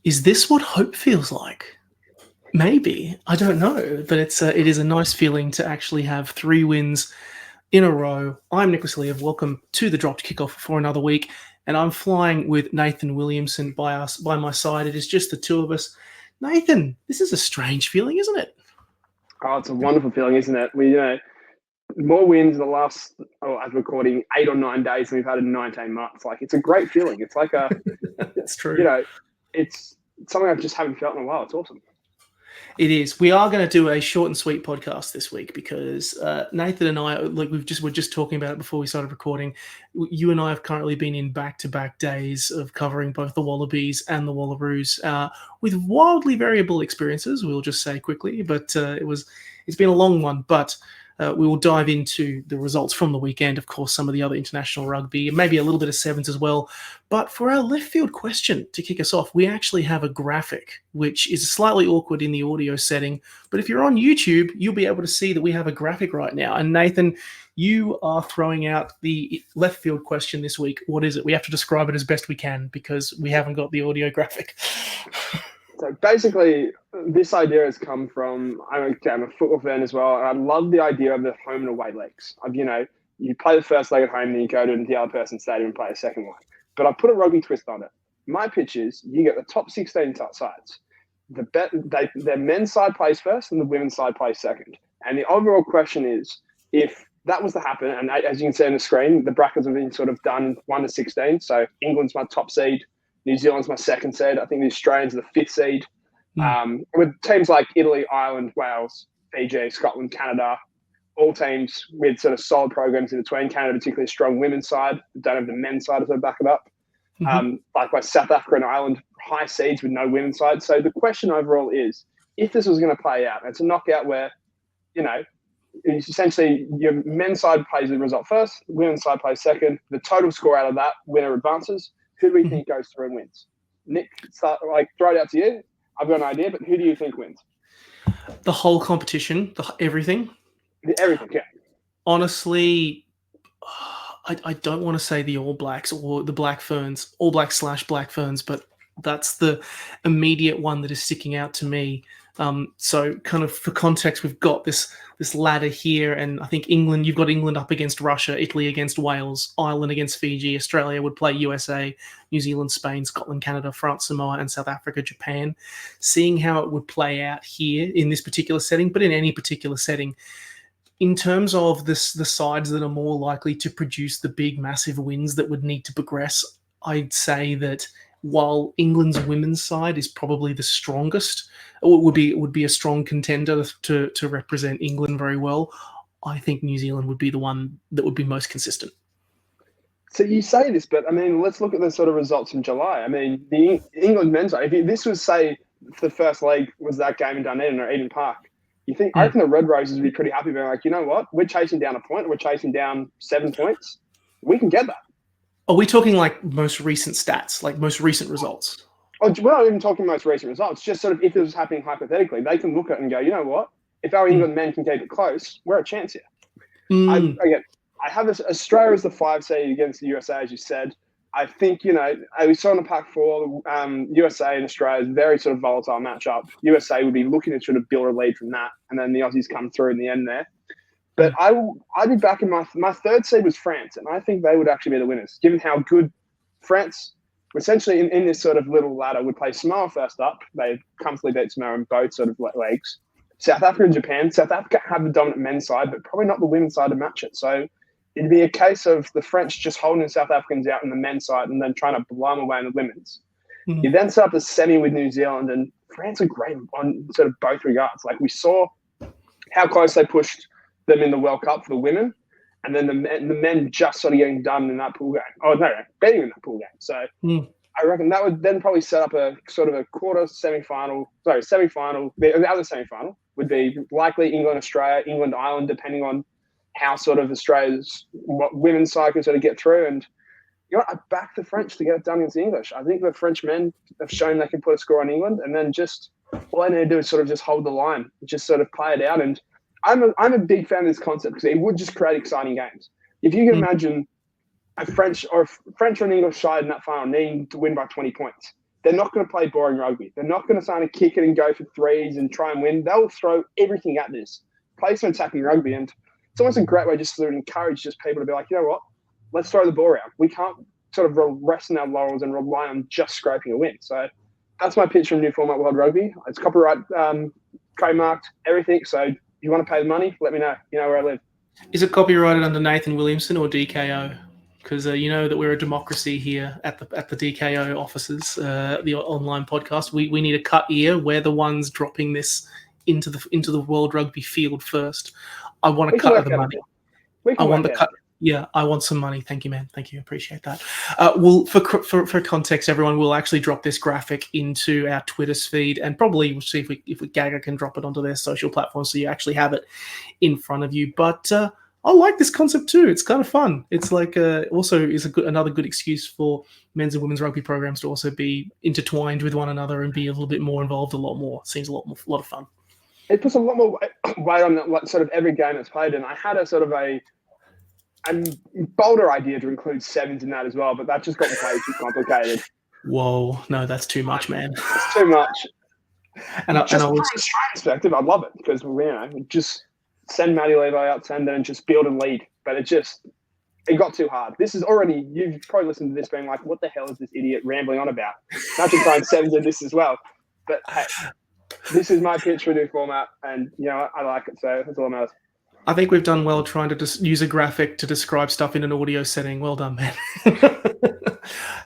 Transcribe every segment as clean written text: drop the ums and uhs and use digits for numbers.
Is this what hope feels like? Maybe. I don't know, but it is a nice feeling to actually have 3 wins in a row. I'm Nicholas Liev. Welcome to the Dropped Kickoff for another week, and I'm flying with Nathan Williamson by my side. It is just the two of us. Nathan, this is a strange feeling, isn't it? Oh, it's a wonderful feeling, isn't it? More wins in the last, as recording, 8 or 9 days than we've had in 19 months. Like, it's a great feeling. It's like It's true. It's something I just haven't felt in a while. It's awesome. It is. We are going to do a short and sweet podcast this week because Nathan and I, we're just talking about it before we started recording. You and I have currently been in back-to-back days of covering both the Wallabies and the Wallaroos with wildly variable experiences. We'll just say quickly, but it's been a long one. But we will dive into the results from the weekend, of course, some of the other international rugby, and maybe a little bit of sevens as well. But for our left field question to kick us off, we actually have a graphic, which is slightly awkward in the audio setting. But if you're on YouTube, you'll be able to see that we have a graphic right now. And Nathan, you are throwing out the left field question this week. What is it? We have to describe it as best we can because we haven't got the audio graphic. So basically, this idea has come from, I'm a football fan as well, and I love the idea of the home and away legs. You play the first leg at home, then you go to the other person's stadium and play the second one. But I put a rugby twist on it. My pitch is, you get the top 16 sides. Their men's side plays first and the women's side plays second. And the overall question is, if that was to happen, and as you can see on the screen, the brackets have been sort of done 1 to 16. So England's my top seed. New Zealand's my second seed. I think the Australians are the fifth seed. With teams like Italy, Ireland, Wales, Fiji, Scotland, Canada, all teams with sort of solid programs in between. Canada, particularly a strong women's side. Don't have the men's side to back it up. Likewise, South Africa and Ireland, high seeds with no women's side. So the question overall is, if this was going to play out, it's a knockout where, it's essentially your men's side plays the result first, women's side plays second. The total score out of that, winner advances. Who do we think goes through and wins? Nick, throw it out to you. I've got an idea, but who do you think wins? The whole competition, everything? Everything, yeah. Honestly, I don't want to say the All Blacks or the Black Ferns, All Blacks / Black Ferns, but that's the immediate one that is sticking out to me. So kind of for context, we've got this ladder here, and I think you've got England up against Russia, Italy against Wales, Ireland against Fiji, Australia would play USA, New Zealand, Spain, Scotland, Canada, France, Samoa, and South Africa, Japan. Seeing how it would play out here in this particular setting, but in any particular setting, in terms of the sides that are more likely to produce the big, massive wins that would need to progress, I'd say that while England's women's side is probably the strongest, or would be a strong contender to represent England very well, I think New Zealand would be the one that would be most consistent. So you say this, but I mean, let's look at the sort of results in July. I mean, the England men's side, if this was, say, the first leg was that game in Dunedin or Eden Park, I reckon the Red Roses would be pretty happy being like, you know what, we're chasing down a point, we're chasing down 7 points. We can get that. Are we talking like most recent stats, like most recent results? Oh, we're not even talking most recent results. Just sort of if it was happening hypothetically, they can look at it and go, you know what? If our England men can keep it close, we're a chance here. I have Australia as the 5 seed against the USA, as you said. I think, we saw in the Pac-4, USA and Australia is very sort of volatile matchup. USA would be looking to sort of build a lead from that, and then the Aussies come through in the end there. But I'd be back in my third seed was France, and I think they would actually be the winners, given how good France, essentially in this sort of little ladder, would play Samoa first up. They comfortably beat Samoa in both sort of legs. South Africa and Japan. South Africa have the dominant men's side, but probably not the women's side to match it. So it'd be a case of the French just holding the South Africans out in the men's side and then trying to blow them away in the women's. You then set up a semi with New Zealand, and France are great on sort of both regards. Like, we saw how close they pushed them in the World Cup for the women, and then the men just sort of getting done in that pool game. Oh, no, beating in that pool game. So I reckon that would then probably set up a sort of a semi-final. The other semi-final would be likely England, Australia, England, Ireland, depending on how sort of Australia's women's side can sort of get through. And I back the French to get it done against the English. I think the French men have shown they can put a score on England, and then just all they need to do is sort of just hold the line, just sort of play it out. And I'm a big fan of this concept because it would just create exciting games. If you can imagine a French or an English side in that final needing to win by 20 points, they're not going to play boring rugby. They're not going to sign a kick it and go for threes and try and win. They'll throw everything at this, play some attacking rugby. And it's almost a great way just to encourage just people to be like, you know what, let's throw the ball around. We can't sort of rest in our laurels and rely on just scraping a win. So that's my pitch from New Format World Rugby. It's copyright, trademarked, everything. So if you want to pay the money, let me know. You know where I live. Is it copyrighted under Nathan Williamson or DKO? Because you know that we're a democracy here at the DKO offices, the online podcast. We need a cut ear. We're the ones dropping this into the World Rugby field first. I want a cut of the money. I want the cut. Yeah, I want some money. Thank you, man. Thank you. Appreciate that. Well, for context, everyone, we'll actually drop this graphic into our Twitter's feed, and probably we'll see if Gagger can drop it onto their social platforms so you actually have it in front of you. But I like this concept too. It's kind of fun. It's like also is another good excuse for men's and women's rugby programs to also be intertwined with one another and be a little bit more involved. A lot more. Seems a lot of fun. It puts a lot more weight on like sort of every game that's played, and I had a sort of a bolder idea to include sevens in that as well, but that just got way too complicated. Whoa, no, that's too much, man. It's too much. And from an Australian perspective, I'd love it because just send Matty Levi out, send and just build and lead. But it got too hard. This is already, you've probably listened to this being like, what the hell is this idiot rambling on about? Not just throwing sevens in this as well. But hey, this is my pitch for new format, and I like it, so that's all that matters. I think we've done well trying to just use a graphic to describe stuff in an audio setting. Well done, man.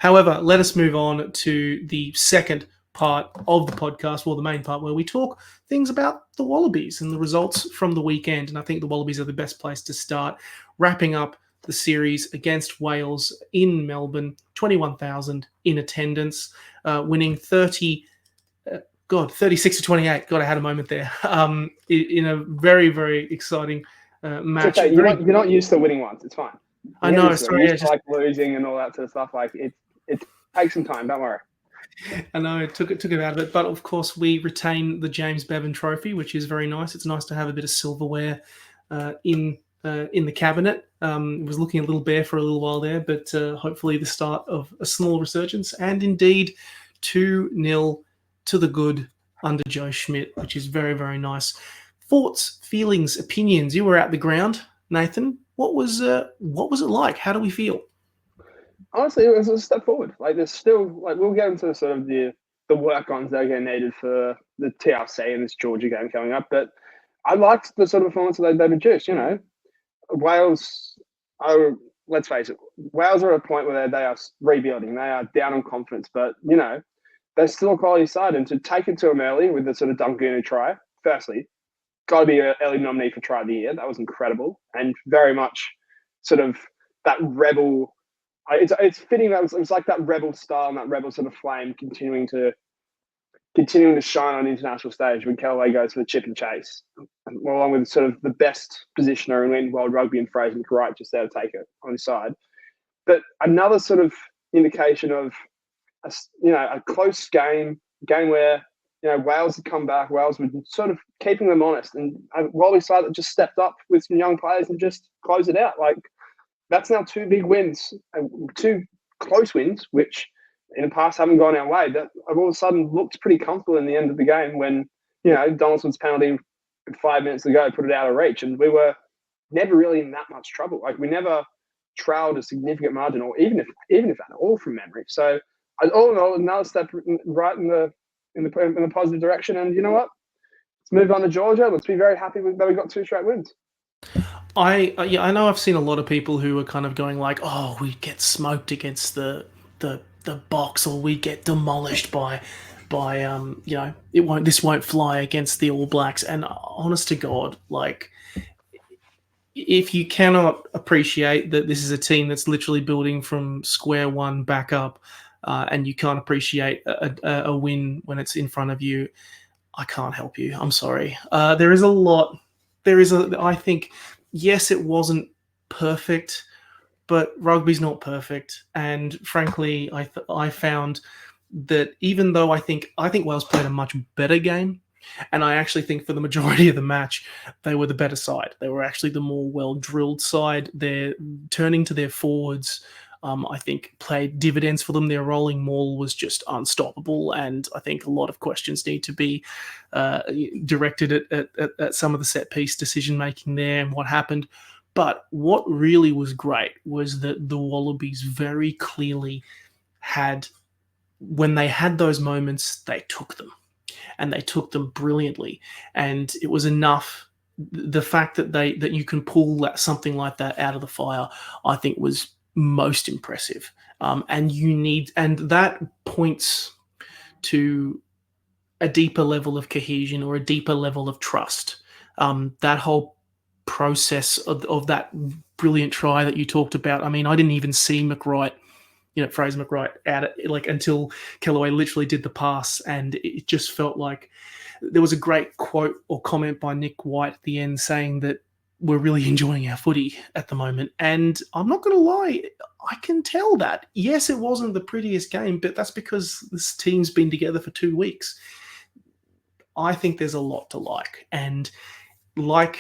However, let us move on to the second part of the podcast, the main part, where we talk things about the Wallabies and the results from the weekend. And I think the Wallabies are the best place to start, wrapping up the series against Wales in Melbourne, 21,000 in attendance, winning 36-28. God, I had a moment there. In a very, very exciting match. Okay. You're not used to winning once. It's fine. I know. Sorry, like losing and all that sort of stuff. Like it takes some time. Don't worry. I know it took it out of it, but of course we retain the James Bevan Trophy, which is very nice. It's nice to have a bit of silverware in the cabinet. It was looking a little bare for a little while there, but hopefully the start of a small resurgence, and indeed 2-0 to the good under Joe Schmidt, which is very, very nice. Thoughts, feelings, opinions. You were at the ground, Nathan. What was it like? How do we feel? Honestly, it was a step forward. Like there's still we'll get into sort of the work-ons that are going to needed for the TRC and this Georgia game coming up. But I liked the sort of performance that they produced. Wales are, let's face it, Wales are at a point where they are rebuilding. They are down on confidence, but they're still a quality side, and to take it to them early with the sort of Dungunu try, firstly, got to be an early nominee for Try of the Year. That was incredible, and very much sort of that rebel. It's fitting that it was like that rebel style and that rebel sort of flame continuing to shine on the international stage when Kellaway goes for the chip and chase, along with sort of the best positioner in world rugby and Fraser McWright just there to take it on his side. But another sort of indication of a close game where Wales had come back. Wales were sort of keeping them honest, and Wallaby side that just stepped up with some young players and just closed it out. Like that's now 2 big wins, 2 close wins, which in the past haven't gone our way. That all of a sudden looked pretty comfortable in the end of the game when Donaldson's penalty 5 minutes ago put it out of reach, and we were never really in that much trouble. Like we never trailed a significant margin, or even if at all from memory. So all in all, another step right in the positive direction. And you know what? Let's move on to Georgia. Let's be very happy that we got 2 straight wins. I know I've seen a lot of people who are kind of going like, oh, we get smoked against the Box, or we get demolished by this won't fly against the All Blacks. And honest to God, like if you cannot appreciate that this is a team that's literally building from square one back up, and you can't appreciate a win when it's in front of you, I can't help you. I'm sorry. There is a lot. I think, yes, it wasn't perfect, but rugby's not perfect. And frankly, I found that even though I think Wales played a much better game, and I actually think for the majority of the match, they were the better side. They were actually the more well-drilled side. They're turning to their forwards I think played dividends for them. Their rolling maul was just unstoppable, and I think a lot of questions need to be directed at some of the set piece decision making there and what happened. But what really was great was that the Wallabies very clearly had, when they had those moments, they took them, and they took them brilliantly. And it was enough. The fact that you can pull something like that out of the fire, I think, was most impressive. And that points to a deeper level of cohesion or a deeper level of trust. That whole process of that brilliant try that you talked about. I mean, I didn't even see McWright, Fraser McWright out until Kellaway literally did the pass, and it just felt like there was a great quote or comment by Nick White at the end saying that we're really enjoying our footy at the moment. And I'm not going to lie, I can tell that. Yes, it wasn't the prettiest game, but that's because this team's been together for 2 weeks. I think there's a lot to like. And like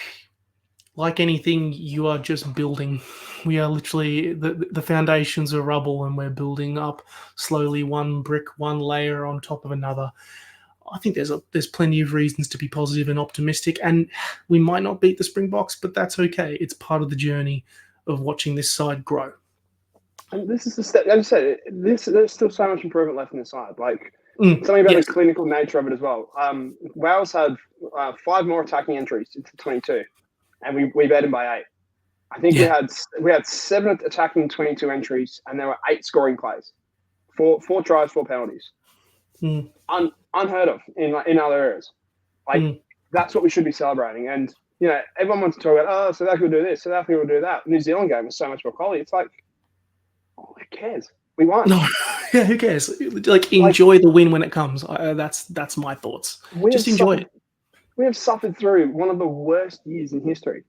anything, you are just building. We are literally, the foundations are rubble, and we're building up slowly, one brick, one layer on top of another. I think there's plenty of reasons to be positive and optimistic, and we might not beat the Springboks, but that's okay. It's part of the journey of watching this side grow. And this is the step. As I said, there's still so much improvement left in the side. Like something about the clinical nature of it as well. Wales had 5 more attacking entries into 22, and we beat them by 8. I think we had 7 attacking 22 entries, and there were 8 scoring plays, 4 tries, 4 penalties. Unheard of in other areas. That's what we should be celebrating. And everyone wants to talk about, South Africa will do this, South Africa will do that. New Zealand game was so much more quality. It's like, who cares? We won. No, yeah, who cares? Enjoy the win when it comes. That's my thoughts. Just enjoy it. We have suffered through one of the worst years in history.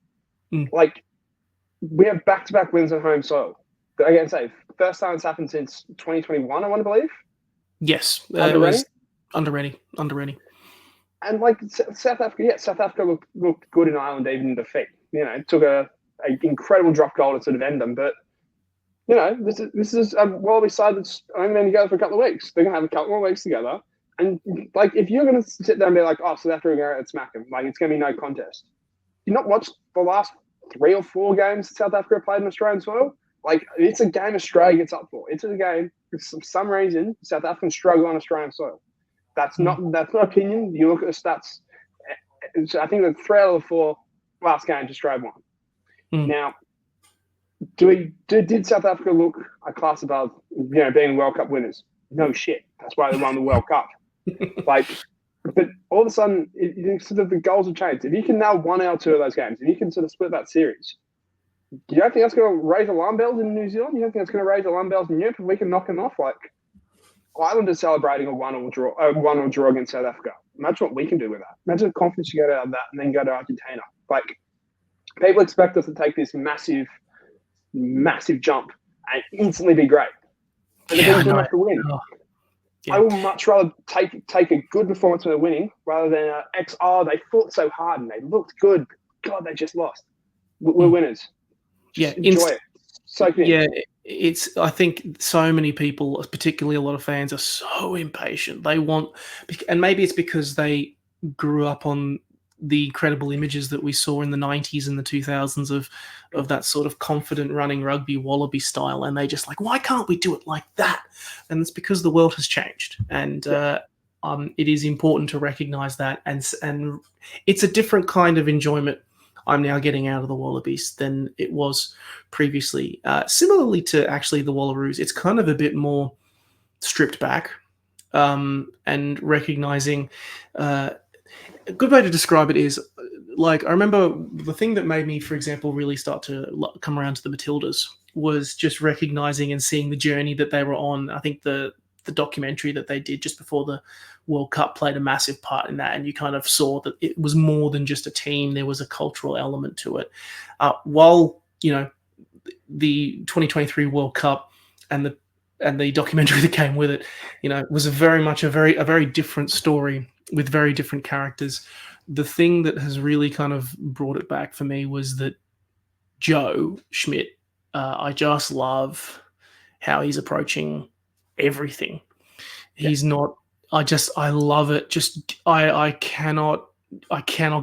We have back-to-back wins on home soil. Again, first time it's happened since 2021, I want to believe. Yes, under Rennie. And South Africa, looked good in Ireland even in defeat. It took a incredible drop goal to sort of end them. But this is a Wallaby side that's only been together for a couple of weeks. They're gonna have a couple more weeks together. And if you're gonna sit there and be like, South Africa are gonna smack them, it's gonna be no contest. You not watch the last 3 or 4 games South Africa played in Australian soil? It's a game Australia gets up for. It's a game. For some reason, South Africans struggle on Australian soil. That's not opinion. You look at the stats. I think that 3 out of the 4 last games Australia won. Now, did South Africa look a class above, being World Cup winners? No shit. That's why they won the World Cup. But all of a sudden, sort of the goals have changed. If you can nail 1 out of 2 of those games, if you can sort of split that series, you don't think that's going to raise alarm bells in New Zealand? You don't think that's going to raise alarm bells in Europe if we can knock them off? Ireland is celebrating a 1-1 draw against South Africa. Imagine what we can do with that. Imagine the confidence you get out of that and then go to Argentina. People expect us to take this massive, massive jump and instantly be great. And then we have to win. I would much rather take a good performance when they're winning rather than they fought so hard and they looked good. God, they just lost. We're winners. Yeah, enjoy it. So good. Yeah, I think so many people, particularly a lot of fans, are so impatient. They want, and maybe it's because they grew up on the incredible images that we saw in the 90s and the 2000s of that sort of confident running rugby Wallaby style, and they just why can't we do it like that? And it's because the world has changed, and it is important to recognize that, and it's a different kind of enjoyment I'm now getting out of the Wallabies than it was previously. Similarly to actually the Wallaroos, it's kind of a bit more stripped back, and recognizing a good way to describe it is I remember the thing that made me, for example, really start to come around to the Matildas was just recognizing and seeing the journey that they were on. I think the documentary that they did just before the World Cup played a massive part in that, and you kind of saw that it was more than just a team. There was a cultural element to it. While the 2023 World Cup and the documentary that came with it, was a very different story with very different characters. The thing that has really kind of brought it back for me was that Joe Schmidt, I just love. how he's approaching everything. He's not. I love it. I cannot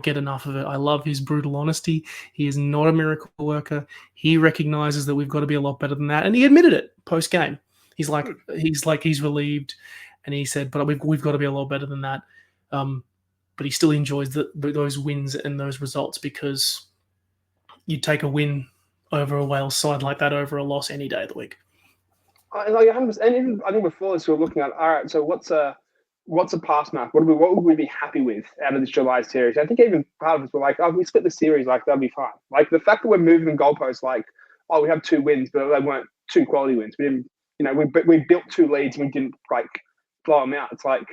get enough of it. I love his brutal honesty. He is not a miracle worker. He recognizes that we've got to be a lot better than that, and he admitted it post game. He's relieved, and he said, "But we've got to be a lot better than that." But he still enjoys those wins and those results, because you take a win over a Wales side like that over a loss any day of the week. Like, and even I think before this, we were looking at, all right, so what's a pass mark? What would we be happy with out of this July series? I think even part of us were like, oh, we split the series, like that'll be fine. Like the fact that we're moving the goalposts, like, oh, we have 2 wins, but they weren't 2 quality wins. We didn't, we built 2 leads and we didn't like blow them out. It's like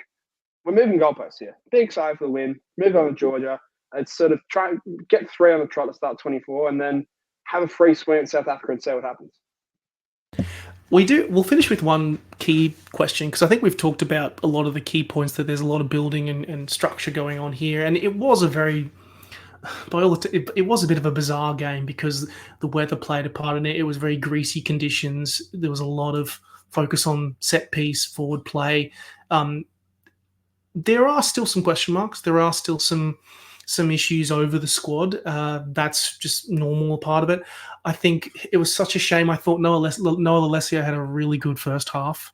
we're moving goalposts here. Be excited for the win. Move on to Georgia. It's sort of try and get 3 on the trot to start 24, and then have a free swing at South Africa and see what happens. We'll finish with one key question, because I think we've talked about a lot of the key points, that there's a lot of building and structure going on here, and it was a very, it was a bit of a bizarre game because the weather played a part in it. It was very greasy conditions. There was a lot of focus on set piece, forward play. There are still some question marks. There are still some issues over the squad. That's just normal part of it. I think it was such a shame. I thought Noah Lolesio had a really good first half,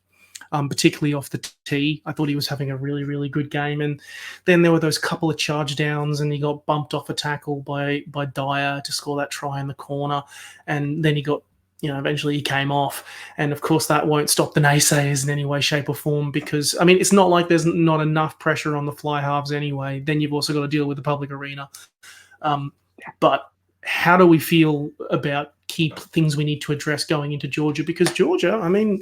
particularly off the tee. I thought he was having a really, really good game. And then there were those couple of charge downs, and he got bumped off a tackle by Dyer to score that try in the corner. And then he got, eventually he came off. And of course, that won't stop the naysayers in any way, shape, or form, because, I mean, it's not like there's not enough pressure on the fly halves anyway. Then you've also got to deal with the public arena. But how do we feel about key things we need to address going into Georgia? Because Georgia, I mean,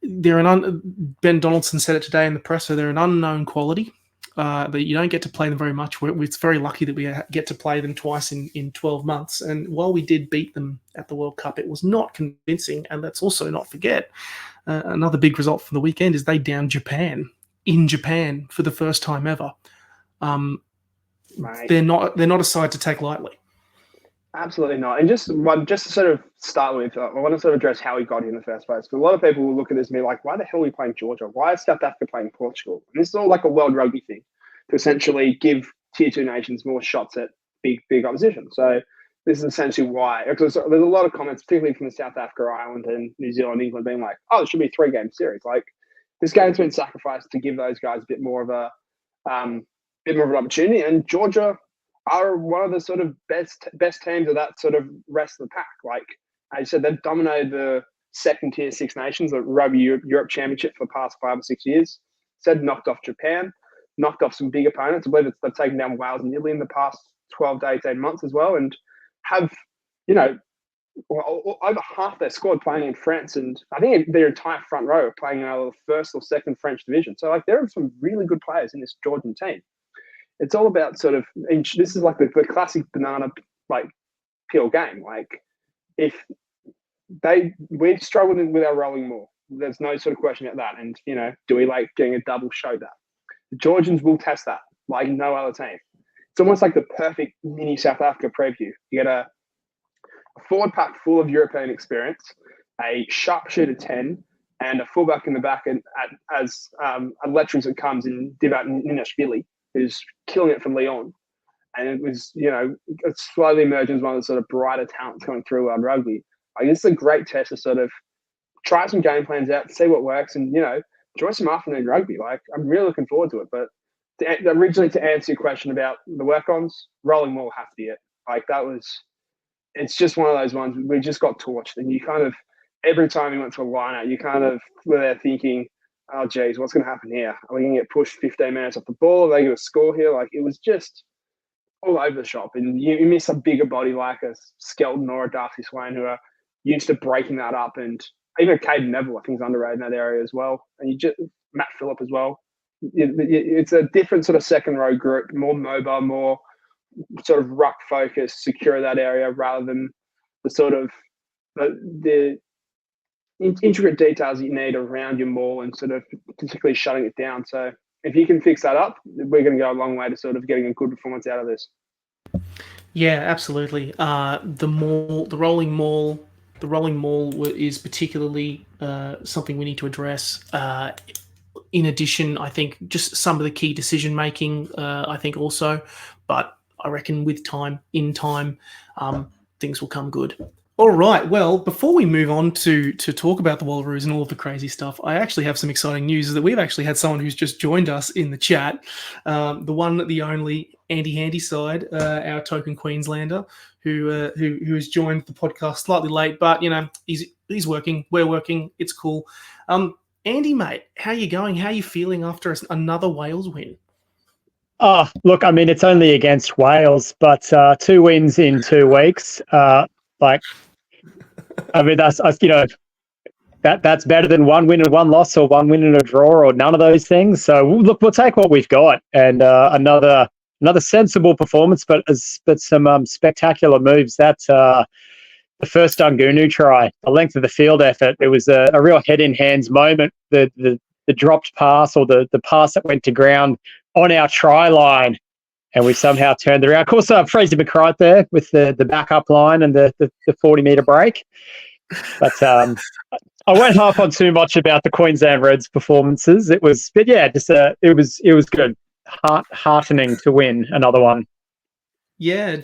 Ben Donaldson said it today in the presser, they're an unknown quality. That you don't get to play them very much. It's very lucky that we get to play them twice in 12 months. And while we did beat them at the World Cup, it was not convincing. And let's also not forget, another big result from the weekend is they downed Japan in Japan for the first time ever. They're not a side to take lightly. Absolutely not. And just to sort of start with, I want to sort of address how he got here in the first place. Because a lot of people will look at this and be like, why the hell are we playing Georgia? Why is South Africa playing Portugal? And this is all like a world rugby thing to essentially give tier 2 nations more shots at big opposition. So this is essentially why. Because there's a lot of comments, particularly from the South Africa, Ireland, and New Zealand, England, being like, oh, it should be a 3-game series. Like, this game's been sacrificed to give those guys a bit more of an opportunity. And Georgia are one of the sort of best teams of that sort of rest of the pack. Like I said, they've dominated the second tier 6 nations, the Rugby Europe Championship for the past 5 or 6 years. Said knocked off Japan, knocked off some big opponents. I believe they've taken down Wales and Italy in the past 12 to 18 months as well, and have, over half their squad playing in France, and I think their entire front row are playing in either the first or second French division. So like there are some really good players in this Georgian team. It's all about sort of, this is like the classic banana like peel game. Like if we're struggling with our rolling maul, there's no sort of question about that. And do we like getting a double show that? The Georgians will test that like no other team. It's almost like the perfect mini South Africa preview. You get a forward pack full of European experience, a sharpshooter 10, and a fullback in the back as electric as it comes in Divat Ninashvili, who's killing it from Lyon. And it was, it slowly emerging as one of the sort of brighter talents coming through on rugby. Like, this is a great test to sort of try some game plans out, see what works, and, enjoy some afternoon rugby. Like, I'm really looking forward to it. But originally, to answer your question about the work-ons, rolling maul has to be it. Like, it's just one of those ones. We just got torched. And you kind of, every time you went to a line-out, you kind of were there thinking, oh, geez, what's going to happen here? Are we going to get pushed 15 minutes off the ball? Are they going to score here? Like, it was just all over the shop. And you miss a bigger body like a Skelton or a Darcy Swain who are used to breaking that up. And even Caden Neville, I think, is underrated in that area as well. And Matt Phillip as well. It's a different sort of second row group, more mobile, more sort of ruck focused, secure that area rather than the sort of the intricate details that you need around your maul and sort of particularly shutting it down. So if you can fix that up, we're going to go a long way to sort of getting a good performance out of this. Yeah, absolutely. The rolling maul The rolling maul is particularly something we need to address. In addition, I think just some of the key decision making, I think also, but I reckon with time, things will come good. All right. Well, before we move on to talk about the Wallaroos and all of the crazy stuff, I actually have some exciting news. Is that we've actually had someone who's just joined us in the chat, the one, the only Andy Handyside, our token Queenslander, who has joined the podcast slightly late, but he's working. We're working. It's cool. Andy, mate, how you going? How you feeling after another Wales win? Oh, look, I mean, it's only against Wales, but 2 wins in 2 weeks. I mean, that's that's better than 1 win and 1 loss, or 1 win and a draw, or none of those things. So look, we'll take what we've got, and another sensible performance, but some spectacular moves. That's the first Dungunu try, the length of the field effort. It was a real head in hands moment. The dropped pass, or the pass that went to ground on our try line, and we somehow turned it around. Of course, Fraser McCright there with the backup line and the 40-metre break. But I won't harp on too much about the Queensland Reds performances. It was good, heartening to win another one. Yeah.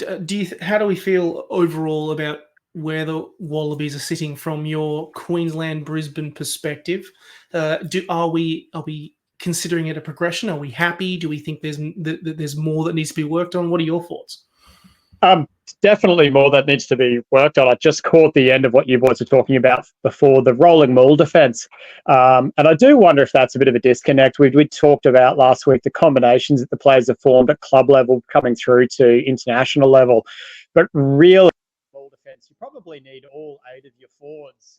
How do we feel overall about where the Wallabies are sitting from your Queensland Brisbane perspective? Are we considering it a progression? Are we happy? Do we think there's more that needs to be worked on? What are your thoughts? Definitely more that needs to be worked on. I just caught the end of what you boys were talking about before, the rolling maul defence. And I do wonder if that's a bit of a disconnect. We talked about last week the combinations that the players have formed at club level coming through to international level. But really, maul defence, you probably need all 8 of your forwards.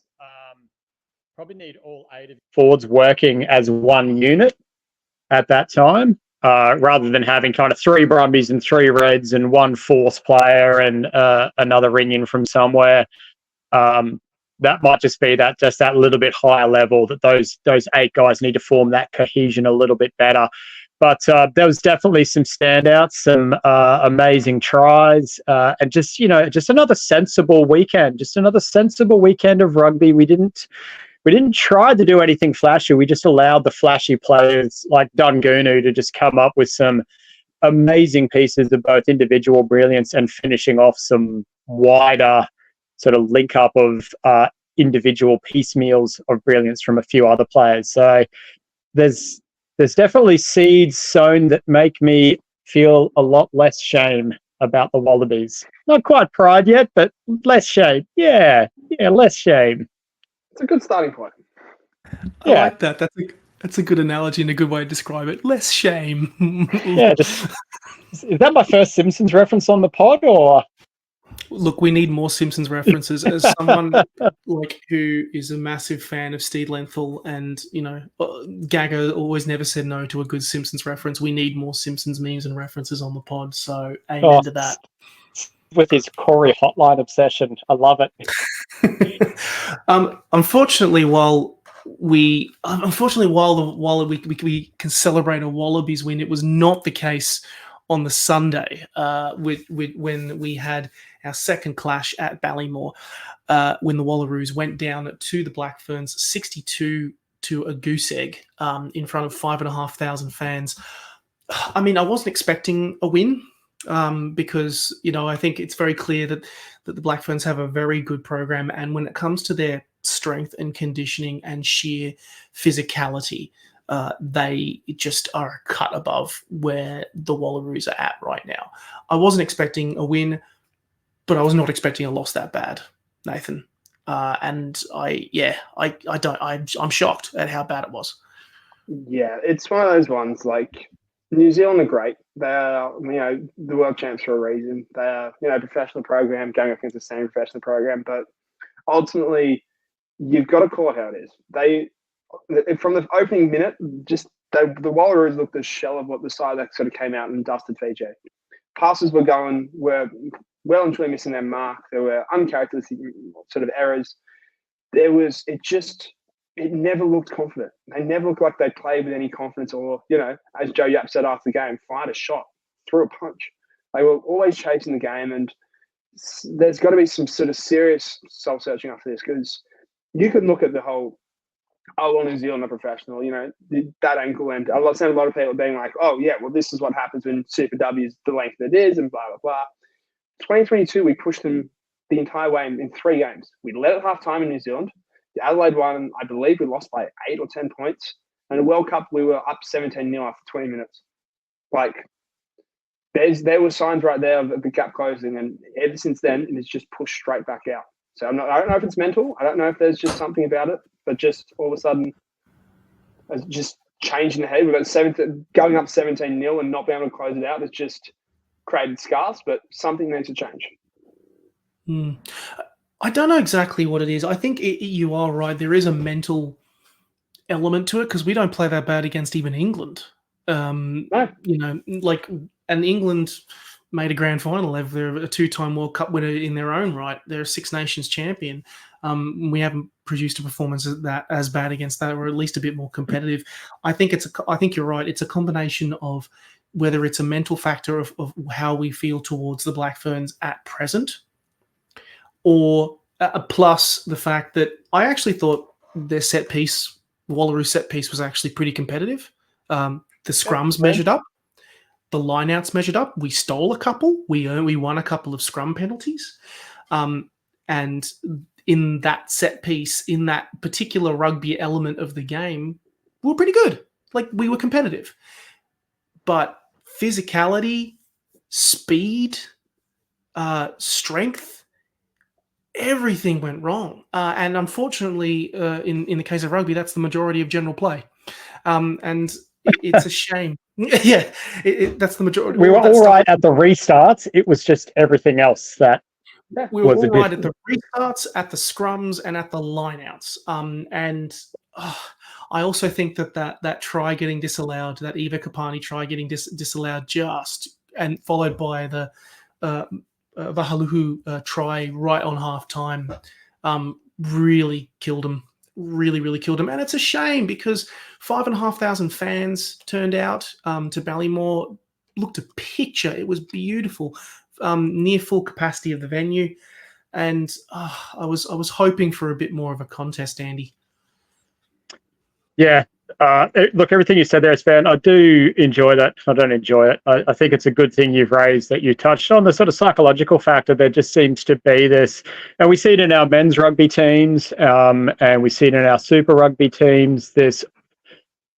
Working as one unit at that time. Rather than having kind of 3 Brumbies and 3 Reds and 1 fourth player and another ring in from somewhere. That might just be that little bit higher level, that those 8 guys need to form that cohesion a little bit better. But there was definitely some standouts, some amazing tries, and just another sensible weekend, of rugby. We didn't try to do anything flashy. We just allowed the flashy players like Dungunu to just come up with some amazing pieces of both individual brilliance and finishing off some wider sort of link up of individual piecemeals of brilliance from a few other players. So there's definitely seeds sown that make me feel a lot less shame about the Wallabies. Not quite pride yet, but less shame. Yeah, less shame. It's a good starting point. I like that. That's a good analogy and a good way to describe it. Less shame. Yeah. Is that my first Simpsons reference on the pod, or? Look, we need more Simpsons references. As someone who is a massive fan of Steve Lenthal, and Gagger always never said no to a good Simpsons reference. We need more Simpsons memes and references on the pod. So amen to that. With his Corey hotline obsession, I love it. Unfortunately, while we can celebrate a Wallabies win, it was not the case on the Sunday when we had our second clash at Ballymore, when the Wallaroos went down to the Black Ferns 62 to a goose egg in front of 5,500 fans. I mean, I wasn't expecting a win. Because I think it's very clear that the Black Ferns have a very good program, and when it comes to their strength and conditioning and sheer physicality, they just are a cut above where the Wallaroos are at right now. I wasn't expecting a win, but I was not expecting a loss that bad, Nathan. And I'm shocked at how bad it was. Yeah, it's one of those ones like. New Zealand are great. They are, the world champs for a reason. They are, professional program going up against the same professional program. But ultimately, you've got to call it how it is. They, from the opening minute, the Wallaroos looked a shell of what the side that sort of came out and dusted Fiji. Passes were well and truly missing their mark. There were uncharacteristic sort of errors. It never looked confident. They never looked like they played with any confidence or, as Joe Yap said after the game, fired a shot, threw a punch. They were always chasing the game, and there's got to be some sort of serious soul searching after this, because you could look at the whole, oh, well, New Zealand are professional, that ankle, and I've seen a lot of people being like, oh yeah, well, this is what happens when Super W is the length that it is, and blah blah blah. 2022, we pushed them the entire way in 3 games. We led at half time in New Zealand. The Adelaide one, I believe we lost by 8 or 10 points. And the World Cup, we were up 17-0 after 20 minutes. Like, there were signs right there of the gap closing, and ever since then, it's just pushed straight back out. So I don't know if it's mental. I don't know if there's just something about it, but just all of a sudden, it's just changed in the head. We've got going up 17-0 and not being able to close it out. It's just created scars, but something needs to change. I don't know exactly what it is. I think you are right. There is a mental element to it, because we don't play that bad against even England. No. And England made a grand final. They're a 2-time World Cup winner in their own right. They're a Six Nations champion. We haven't produced a performance that as bad against that, or at least a bit more competitive. I think you're right. It's a combination of whether it's a mental factor of how we feel towards the Black Ferns at present, or plus the fact that I actually thought their set piece, Wallaroos set piece, was actually pretty competitive. The scrums measured up. The lineouts measured up. We stole a couple. We won a couple of scrum penalties. And in that set piece, in that particular rugby element of the game, we were pretty good. Like, we were competitive. But physicality, speed, strength, everything went wrong. And unfortunately, in the case of rugby, that's the majority of general play. And it's a shame. Yeah, that's the majority. We were all right at the restarts. It was just everything else that we were all right at the restarts, at the scrums, and at the lineouts. I also think that try getting disallowed, that Eva Kapani try getting disallowed, and followed by the Vahaluhu try right on half time, really killed him. Really killed him. And it's a shame, because 5,500 fans turned out to Ballymore. Looked a picture. It was beautiful. Near full capacity of the venue. And I was hoping for a bit more of a contest, Andy. Yeah. Look, everything you said there, Sven, I do enjoy that. I don't enjoy it. I think it's a good thing you've raised, that you touched on the sort of psychological factor. There just seems to be this, and we see it in our men's rugby teams, and we see it in our Super Rugby teams, this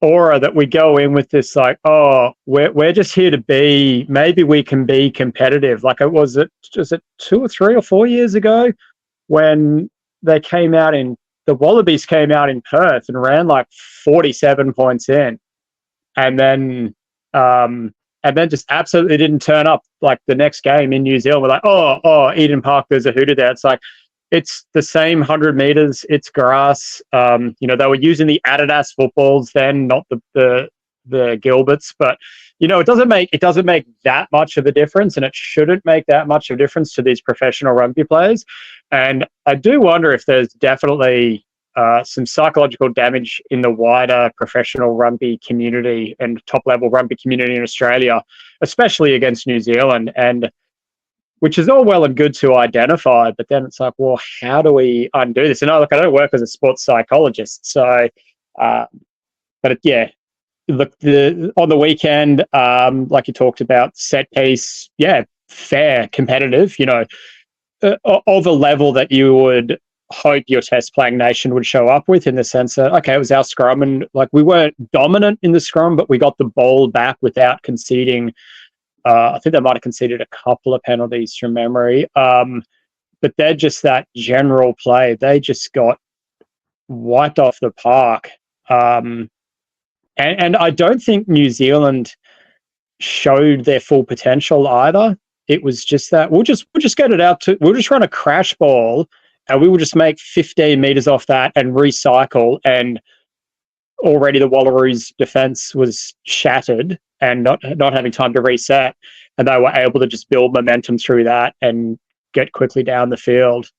aura that we go in with, this like, oh, we're just here to be, maybe we can be competitive. Like, was it 2 or 3 or 4 years ago when they came out in, the Wallabies came out in Perth and ran like 47 points in, and then just absolutely didn't turn up like the next game in New Zealand. We're like, oh, Eden Park, there's a hooter there. It's like, it's the same 100 meters. It's grass. They were using the Adidas footballs then, not the Gilberts, but it doesn't make that much of a difference, and it shouldn't make that much of a difference to these professional rugby players. And I do wonder if there's definitely some psychological damage in the wider professional rugby community and top-level rugby community in Australia, especially against New Zealand, and which is all well and good to identify, but then it's like, well, how do we undo this? And I don't work as a sports psychologist, so look, on the weekend, like you talked about, set piece, fair, competitive, of a level that you would hope your test playing nation would show up with, in the sense that, okay, it was our scrum, and like, we weren't dominant in the scrum, but we got the ball back without conceding. I think they might have conceded a couple of penalties from memory. But they're just that general play. They just got wiped off the park. And I don't think New Zealand showed their full potential either. It was just that we'll just get it out we'll just run a crash ball, and we will just make 15 meters off that and recycle. And already the Wallaroos defense was shattered and not having time to reset, and they were able to just build momentum through that and get quickly down the field.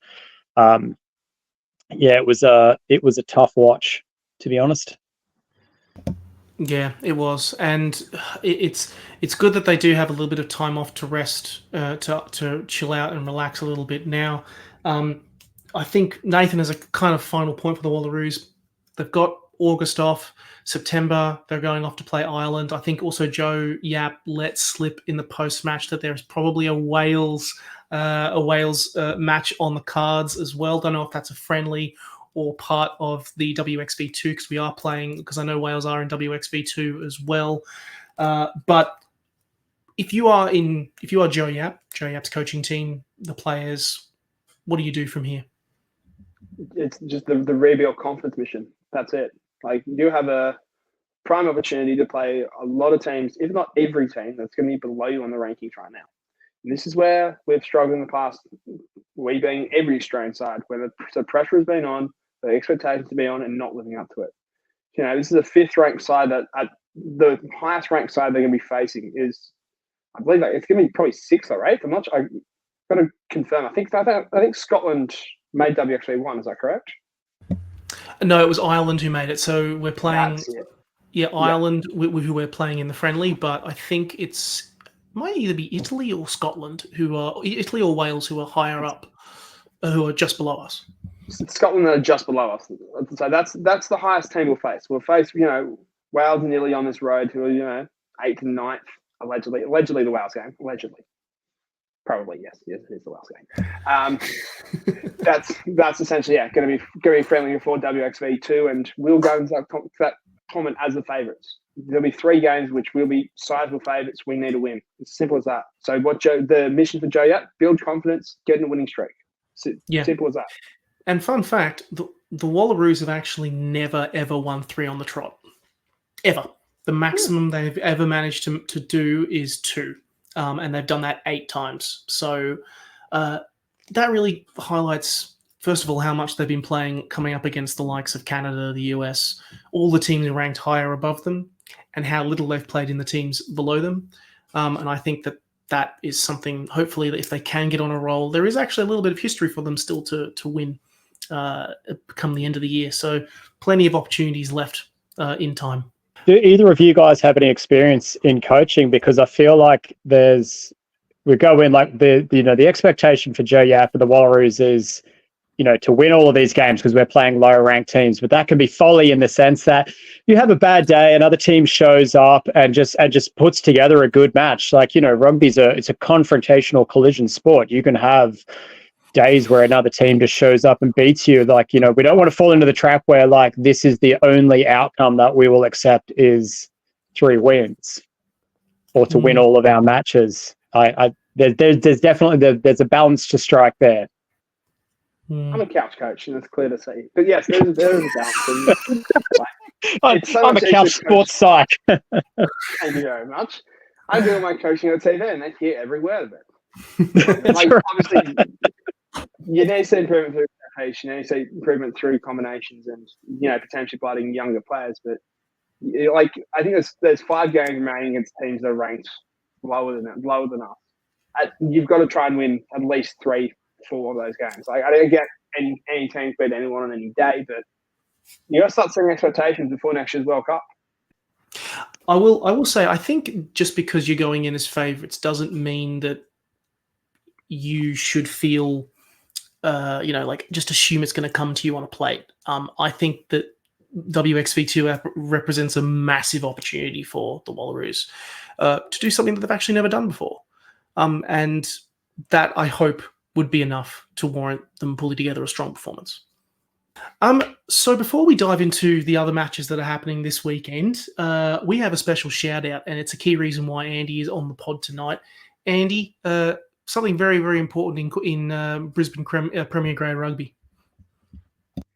It was a tough watch, to be honest. Yeah, it was, and it's good that they do have a little bit of time off to rest, to chill out and relax a little bit. Now, um, I think Nathan has a kind of final point for the Wallaroos. They've got August off. September they're going off to play Ireland. I think also Joe Yap let slip in the post match that there's probably a Wales match on the cards as well. Don't know if that's a friendly or part of the WXV2 because we are playing, because I know Wales are in WXV2 as well. But if you are Joe Yap's coaching team, the players, what do you do from here? It's just the rebuild confidence mission. That's it. Like, you have a prime opportunity to play a lot of teams, if not every team, that's going to be below you on the rankings right now. And this is where we've struggled in the past. We being every Australian side, where the pressure has been on, the expectations to be on, and not living up to it. You know, this is a fifth-ranked side that at the highest-ranked side they're going to be facing is, I believe, it's going to be probably sixth or eighth. I'm not sure. I've got to confirm. I think Scotland made WXV1. Is that correct? No, it was Ireland who made it. So we're playing. Yeah, Ireland, who we're playing in the friendly, but I think might either be Italy or Scotland, Italy or Wales, who are higher up, who are just below us. Scotland are just below us. So that's the highest team we'll face. We'll face, Wales and Italy on this road, who are, 8th and 9th, allegedly the Wales game, allegedly. Probably, yes, it is the Wales game. That's essentially, going to be friendly before WXV2, and we'll go into that tournament as the favourites. There'll be 3 games which will be sizable favourites. We need to win. It's simple as that. So the mission for Joe Yap, build confidence, get in a winning streak. Simple as that. And fun fact, the Wallaroos have actually never, ever won 3 on the trot. Ever. The maximum they've ever managed to do is 2. And they've done that 8 times. So that really highlights, first of all, how much they've been playing coming up against the likes of Canada, the US, all the teams are ranked higher above them, and how little they've played in the teams below them. And I think that is something, hopefully, that if they can get on a roll, there is actually a little bit of history for them still to win come the end of the year. So plenty of opportunities left in time. Do either of you guys have any experience in coaching? Because I feel like we go in like the expectation for Joe Yap and the Wallaroos is, to win all of these games because we're playing lower ranked teams. But that can be folly in the sense that you have a bad day, another team shows up and just puts together a good match. Like, rugby's it's a confrontational collision sport. You can have days where another team just shows up and beats you. Like, we don't want to fall into the trap where like this is the only outcome that we will accept is 3 wins or to win all of our matches. There's definitely there's a balance to strike there. I'm a couch coach, and it's clear to see. But yes, there is a balance. I'm a couch sports psych. Thank you very much. I do my coaching on TV, and they hear every word of it. Obviously, you need to see improvement through rotation, you need to see improvement through combinations, and potentially blooding younger players. But I think there's 5 games remaining against teams that are ranked lower than us. You've got to try and win at least 3-4 of those games. I don't get any team beat anyone on any day, but you got to start setting expectations before next year's World Cup. I will say, I think just because you're going in as favourites doesn't mean that you should feel, just assume it's going to come to you on a plate. I think that WXV2 represents a massive opportunity for the Wallaroos to do something that they've actually never done before. And that, I hope, would be enough to warrant them pulling together a strong performance. So before we dive into the other matches that are happening this weekend, we have a special shout out, and it's a key reason why Andy is on the pod tonight. Andy, something very, very important in Brisbane Premier Grade Rugby.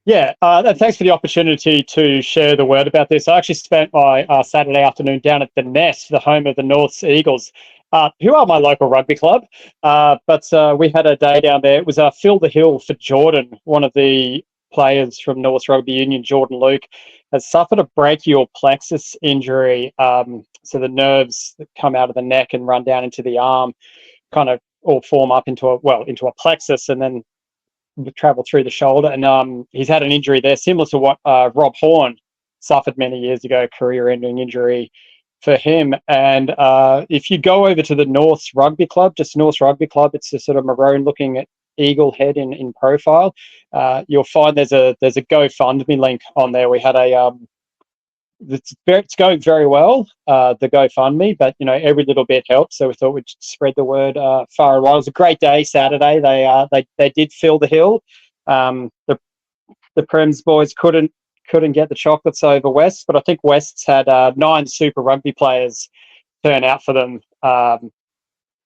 Yeah, thanks for the opportunity to share the word about this. I actually spent my Saturday afternoon down at the Nest, the home of the Norths Eagles, who are my local rugby club. But we had a day down there. It was Fill the Hill for Jordan, one of the players from Norths Rugby Union. Jordan Luke has suffered a brachial plexus injury. So the nerves that come out of the neck and run down into the arm kind of all form up into a plexus and then travel through the shoulder. And he's had an injury there similar to what Rob Horn suffered many years ago, career-ending injury for him. And if you go over to the North's Rugby Club, just North's Rugby Club, it's a sort of maroon-looking eagle head in profile. You'll find there's a GoFundMe link on there. We had it's going very well, the GoFundMe, but every little bit helps. So we thought we'd spread the word far and wide. It was a great day Saturday. They did fill the hill. The Prems boys couldn't get the chocolates over West, but I think West's had 9 Super Rugby players turn out for them.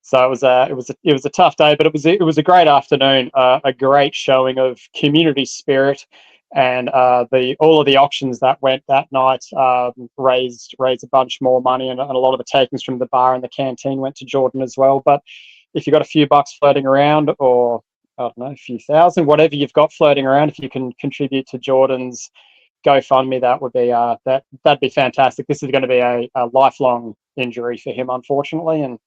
So it was a tough day, but it was a great afternoon, a great showing of community spirit. And all of the auctions that went that night raised a bunch more money, and a lot of the takings from the bar and the canteen went to Jordan as well. But if you've got a few bucks floating around, or I don't know, a few thousand, whatever you've got floating around, if you can contribute to Jordan's GoFundMe, that would be that'd be fantastic. This is going to be a lifelong injury for him, unfortunately, and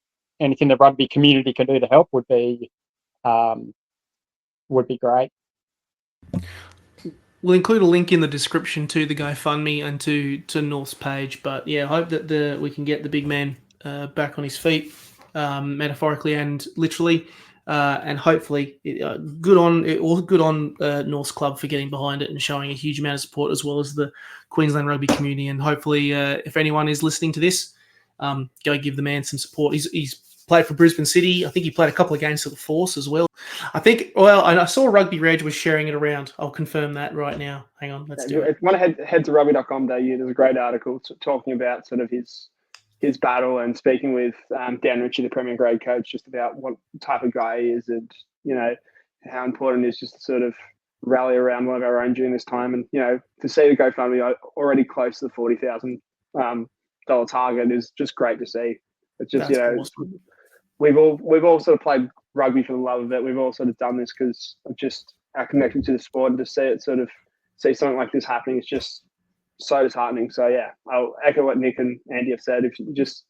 anything the rugby community can do to help would be great. We'll include a link in the description to the GoFundMe and to North's page. But yeah, I hope that we can get the big man back on his feet, metaphorically and literally, and hopefully good on North's club for getting behind it and showing a huge amount of support, as well as the Queensland rugby community. And hopefully, if anyone is listening to this, go give the man some support. He's played for Brisbane City. I think he played a couple of games for the Force as well. I think, I saw Rugby Reg was sharing it around. I'll confirm that right now. Hang on, let's do it. If you want to head to rugby.com.au, there's a great article talking about sort of his battle and speaking with Dan Ritchie, the Premier Grade coach, just about what type of guy he is, and how important it is just to sort of rally around one of our own during this time. And to see the GoFundMe already close to the $40,000 target is just great to see. It's just awesome. We've all sort of played rugby for the love of it. We've all sort of done this because of just our connection to the sport, and to see something like this happening, it's just so disheartening. So yeah, I'll echo what Nick and Andy have said. If you just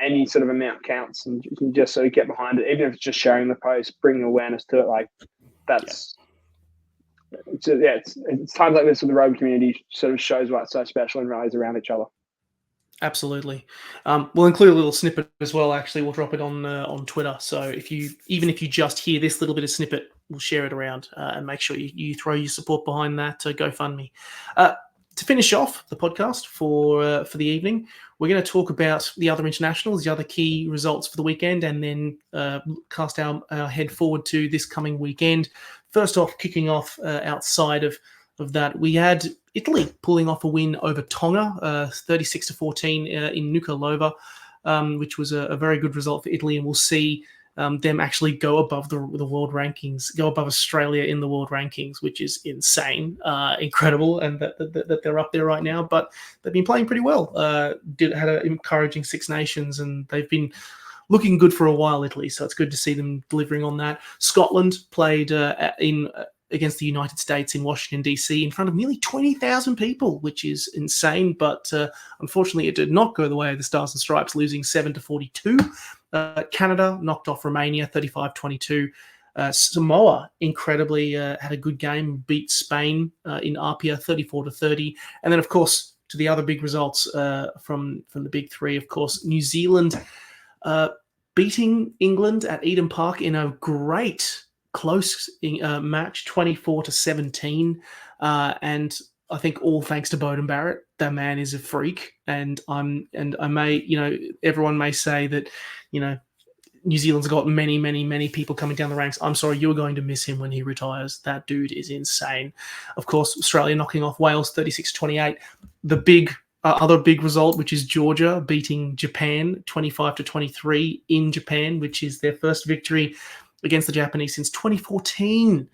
any sort of amount counts, and you can just sort of get behind it, even if it's just sharing the post, bringing awareness to it, like that's. Yeah. It's times like this where the rugby community sort of shows why it's so special and rallies around each other. Absolutely. We'll include a little snippet as well. Actually, we'll drop it on Twitter. So if you just hear this little bit of snippet, we'll share it around and make sure you throw your support behind that GoFundMe. To finish off the podcast for the evening, we're going to talk about the other internationals, the other key results for the weekend, and then cast our head forward to this coming weekend. First off, kicking off outside of that, we had Italy pulling off a win over Tonga, 36-14 in Nuku'alofa, which was a very good result for Italy, and we'll see them actually go above the world rankings, go above Australia in the world rankings, which is insane, incredible, and that they're up there right now. But they've been playing pretty well. Had an encouraging Six Nations, and they've been looking good for a while, Italy. So it's good to see them delivering on that. Scotland played against the United States in Washington, D.C. in front of nearly 20,000 people, which is insane. But unfortunately, it did not go the way of the Stars and Stripes, losing 7-42. Canada knocked off Romania 35-22. Samoa incredibly had a good game, beat Spain in Apia 34-30. And then, of course, to the other big results from the big three, of course, New Zealand beating England at Eden Park in a great close match, 24-17, and I think all thanks to Beauden Barrett. That man is a freak, and I may, everyone may say that, New Zealand's got many people coming down the ranks. I'm sorry, you're going to miss him when he retires. That dude is insane. Of course, Australia knocking off Wales 36-28. The big other big result, which is Georgia beating Japan 25-23 in Japan, which is their first victory against the Japanese since 2014.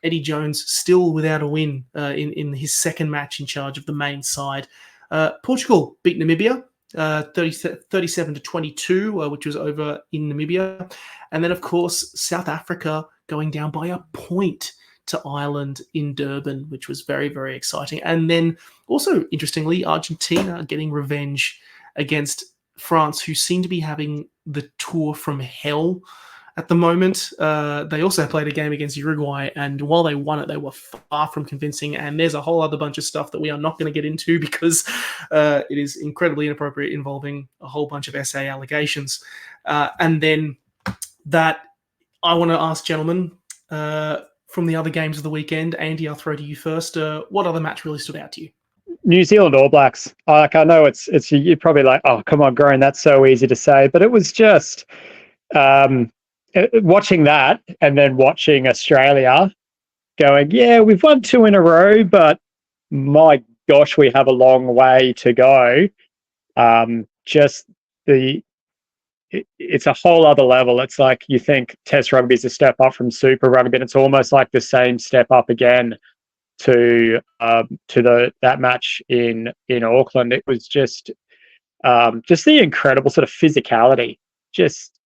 Eddie Jones still without a win in his second match in charge of the main side. Portugal beat Namibia 37-22, which was over in Namibia. And then, of course, South Africa going down by a point to Ireland in Durban, which was very, very exciting. And then also, interestingly, Argentina getting revenge against France, who seem to be having the tour from hell at the moment. They also played a game against Uruguay, and while they won it, they were far from convincing. And there's a whole other bunch of stuff that we are not going to get into because it is incredibly inappropriate, involving a whole bunch of SA allegations. And then that I want to ask, gentlemen, from the other games of the weekend. Andy, I'll throw to you first. What other match really stood out to you? New Zealand All Blacks. Like, I know it's you're probably like, oh, come on, Grown, that's so easy to say, but it was just watching that and then watching Australia going, yeah, we've won 2 in a row, but my gosh, we have a long way to go. It's a whole other level. It's like you think Test Rugby is a step up from Super Rugby, and it's almost like the same step up again to that match in Auckland. It was just the incredible sort of physicality, just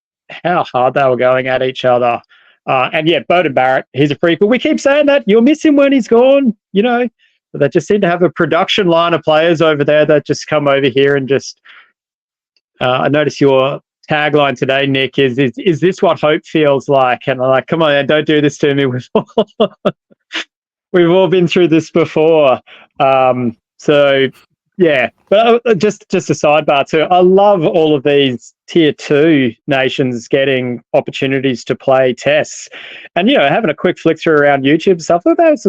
how hard they were going at each other. And yeah, Beauden Barrett, he's a freak. But we keep saying that you'll miss him when he's gone, But they just seem to have a production line of players over there that just come over here and just. I noticed your tagline today, Nick, is this what hope feels like? And I'm like, come on, don't do this to me. We've all been through this before. So yeah, but just a sidebar too. I love all of these tier 2 nations getting opportunities to play tests, and having a quick flick through around YouTube stuff. There's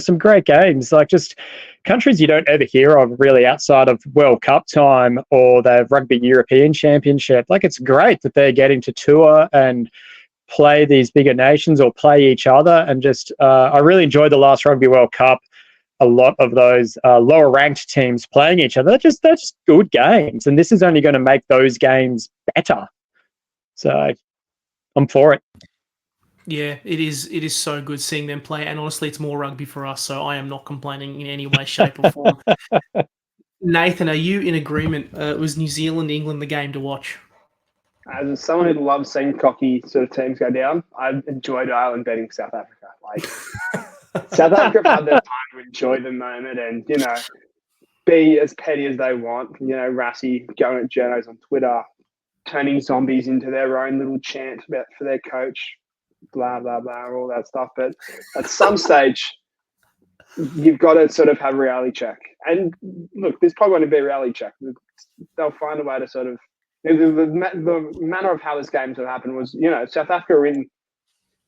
some great games, like just countries you don't ever hear of really outside of World Cup time or the Rugby European Championship. Like, it's great that they're getting to tour and play these bigger nations or play each other. And just I really enjoyed the last Rugby World Cup. A lot of those lower ranked teams playing each other. They're just good games, and this is only going to make those games better. So I'm for it. Yeah, it is so good seeing them play, and honestly, it's more rugby for us, so I am not complaining in any way, shape, or form. Nathan, are you in agreement? Was New Zealand, England the game to watch? As someone who loves seeing cocky sort of teams go down, I enjoyed Ireland beating South Africa. Like, South Africa had their time to enjoy the moment and, be as petty as they want. Rassie going at journos on Twitter, turning zombies into their own little chant for their coach, blah, blah, blah, all that stuff. But at some stage, you've got to sort of have a reality check. And look, there's probably going to be a reality check. They'll find a way to sort of the manner of how this game sort of happened was, South Africa were in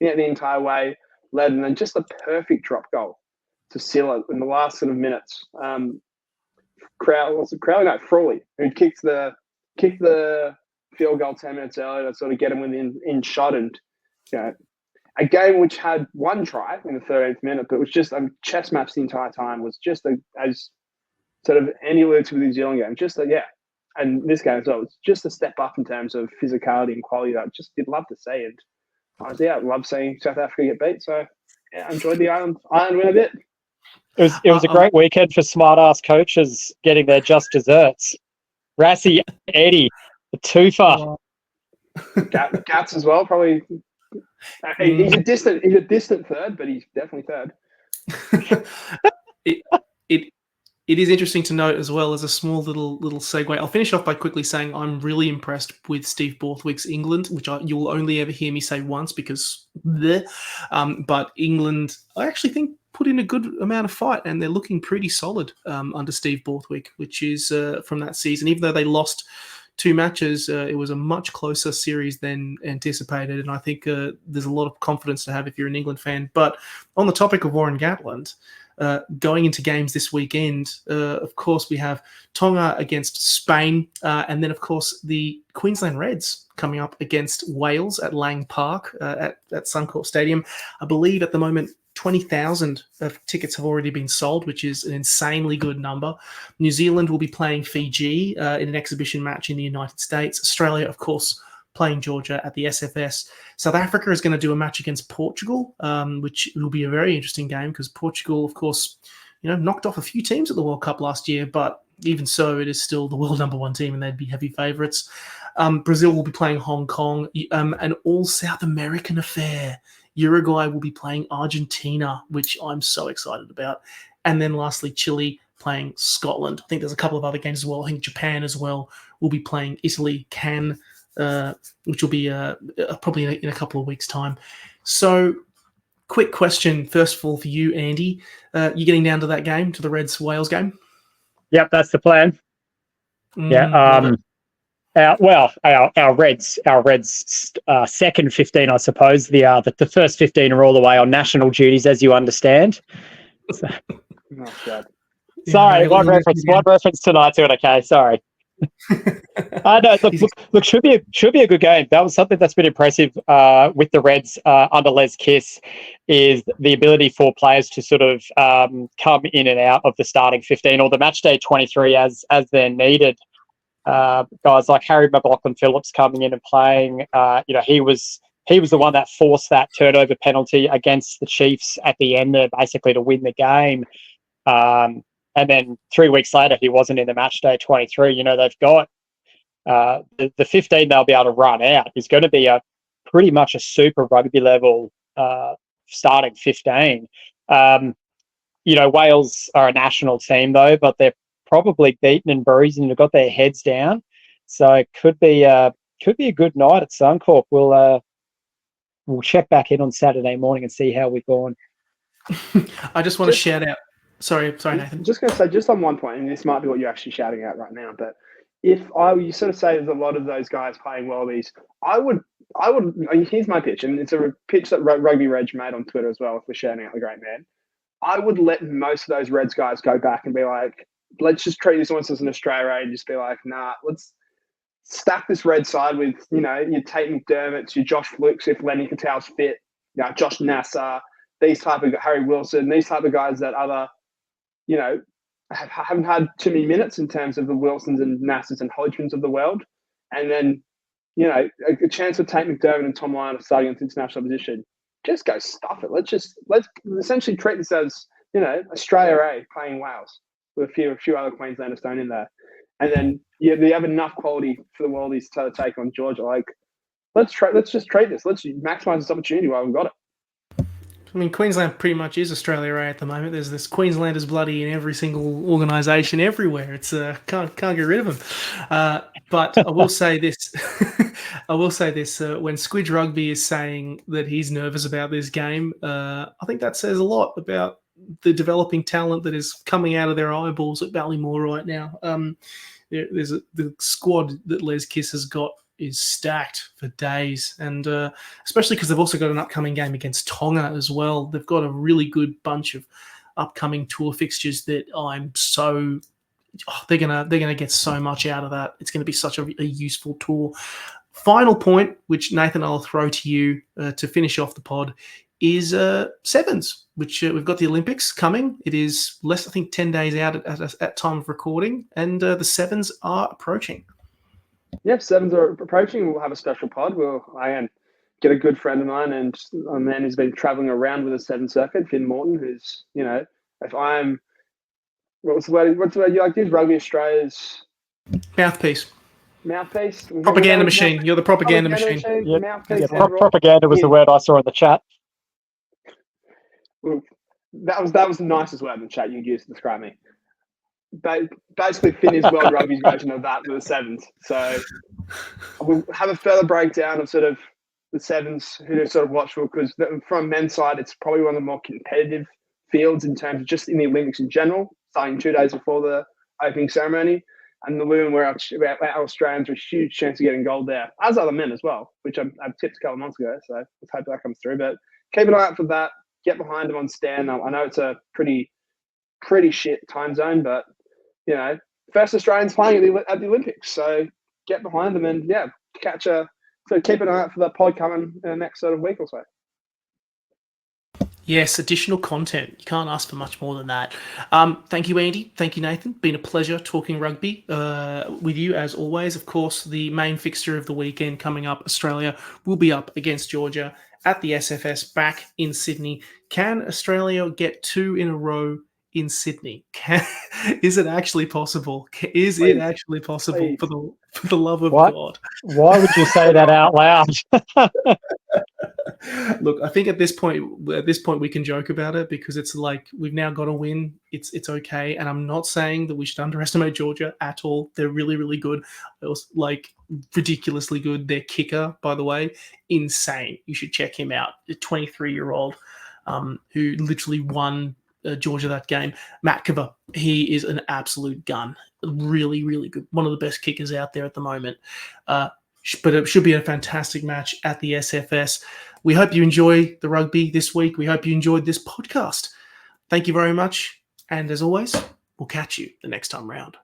the entire way, led, and then just a perfect drop goal to seal it in the last sort of minutes. Frawley, who kicked the field goal 10 minutes earlier to sort of get him within shot, and a game which had one try in the 13th minute, but was just a chess match the entire time. Was just as sort of Andy alluded to with the New Zealand game, and this game as well. It's just a step up in terms of physicality and quality that I just did love to see. And honestly, I love seeing South Africa get beat. So yeah, I enjoyed the Ireland win a bit. It was a great weekend for smart ass coaches getting their just desserts. Rassie, Eddie, the twofer. Gats as well, probably. He's a distant third, but he's definitely third. It is interesting to note as well, as a small little segue. I'll finish off by quickly saying I'm really impressed with Steve Borthwick's England, which you'll only ever hear me say once because but England, I actually think, put in a good amount of fight, and they're looking pretty solid under Steve Borthwick, which is from that season. Even though they lost 2 matches, it was a much closer series than anticipated, and I think there's a lot of confidence to have if you're an England fan. But on the topic of Warren Gatland, going into games this weekend, of course, we have Tonga against Spain, and then, of course, the Queensland Reds coming up against Wales at Lang Park at Suncorp Stadium. I believe at the moment 20,000 tickets have already been sold, which is an insanely good number. New Zealand will be playing Fiji in an exhibition match in the United States. Australia, of course, playing Georgia at the SFS. South Africa is going to do a match against Portugal, which will be a very interesting game because Portugal, of course, knocked off a few teams at the World Cup last year, but even so, it is still the world number 1 team, and they'd be heavy favourites. Brazil will be playing Hong Kong, an all South American affair. Uruguay will be playing Argentina, which I'm so excited about. And then lastly, Chile playing Scotland. I think there's a couple of other games as well. I think Japan as well will be playing Italy. Can which will be probably in a couple of weeks' time. So, quick question, first of all, for you, Andy. You getting down to that game, to the Reds-Wales game? Yep, that's the plan. Yeah. Our Reds second 15, I suppose. The first 15 are all the way on national duties, as you understand. So, Oh, God. Sorry, one reference tonight to it. Okay, sorry. No, look, should be a good game. That was something that's been impressive with the Reds under Les Kiss, is the ability for players to sort of come in and out of the starting 15 or the match day 23 as they're needed. Guys like Harry McLaughlin-Phillips coming in and playing. He was the one that forced that turnover penalty against the Chiefs at the end there, basically to win the game. And then 3 weeks later, he wasn't in the match day 23. They've got the 15 they'll be able to run out is going to be pretty much a super rugby level starting 15. Wales are a national team though, but they're probably beaten and bruised and have got their heads down. So it could be a good night at Suncorp. We'll check back in on Saturday morning and see how we've gone. I just want to shout out. Sorry, Nathan. I'm just going to say, just on one point, and this might be what you're actually shouting out right now, but you sort of say there's a lot of those guys playing Wallabies, I would. Here's my pitch, and it's a pitch that Rugby Reg made on Twitter as well. If we're shouting out the great man, I would let most of those Reds guys go back and be like, let's just treat this almost as an Australia and just be like, nah, let's stack this Red side with your Tate McDermott's, your Josh Flukes if Lenny Catel's fit, Josh Nassar, these type of Harry Wilson, these type of guys that other haven't had too many minutes in terms of the Wilsons and Nassers and Hodgmans of the world. And then, a chance of Tate McDermott and Tom Lyon starting into international position. Just go stuff it. Let's essentially treat this as, Australia A playing Wales with a few other Queenslanders thrown in there. And then you have enough quality for the Wallabies to take on Georgia. Like, let's just trade this. Let's maximise this opportunity while we've got it. I mean, Queensland pretty much is Australia A at the moment. There's this Queenslanders bloody in every single organisation everywhere. It's can't get rid of them. But I will say this: when Squidge Rugby is saying that he's nervous about this game, I think that says a lot about the developing talent that is coming out of their eyeballs at Ballymore right now. The squad that Les Kiss has got is stacked for days, and especially because they've also got an upcoming game against Tonga as well. They've got a really good bunch of upcoming tour fixtures that they're gonna get so much out of that. It's going to be such a useful tour. Final point, which Nathan I'll throw to you to finish off the pod, is sevens, which we've got the Olympics coming. It is less, I think, 10 days out at time of recording, and the sevens are approaching. Yep, sevens are approaching. We'll have a special pod. We'll get a good friend of mine and a man who's been travelling around with the seven circuit, Finn Morton, who's, if I'm, what's the word you like to use? Rugby Australia's mouthpiece. Propaganda machine. You're the propaganda machine. Yep. Mouthpiece. Yeah, propaganda was the word I saw in the chat. Well, that was the nicest word in the chat you used to describe me. Basically, Finn is World Rugby's version of that with the sevens. So we'll have a further breakdown of sort of the sevens, who to sort of watch for, because from men's side, it's probably one of the more competitive fields in terms of just in the Olympics in general, starting 2 days before the opening ceremony. And the women, where our Australians are a huge chance of getting gold there, as are the men as well, which I've tipped a couple of months ago. So let's hope that comes through. But keep an eye out for that. Get behind them on Stan. I know it's a pretty shit time zone, but first Australians playing at the Olympics. So get behind them and so keep an eye out for that pod coming in the next sort of week or so. Yes, additional content. You can't ask for much more than that. Thank you, Andy. Thank you, Nathan. Been a pleasure talking rugby with you as always. Of course, the main fixture of the weekend coming up, Australia will be up against Georgia at the SFS back in Sydney. Can Australia get 2 in a row in Sydney. Is it actually possible? Is Please. it actually possible? Please. For the love of What? God? Why would you say that out loud? Look, I think at this point we can joke about it because it's like we've now got to win. It's okay, and I'm not saying that we should underestimate Georgia at all. They're really, really good. Like ridiculously good. Their kicker, by the way, insane. You should check him out. A 23-year-old who literally won Georgia that game. Matkova, he is an absolute gun. Really, really good. One of the best kickers out there at the moment. But it should be a fantastic match at the SFS. We hope you enjoy the rugby this week. We hope you enjoyed this podcast. Thank you very much. And as always, we'll catch you the next time round.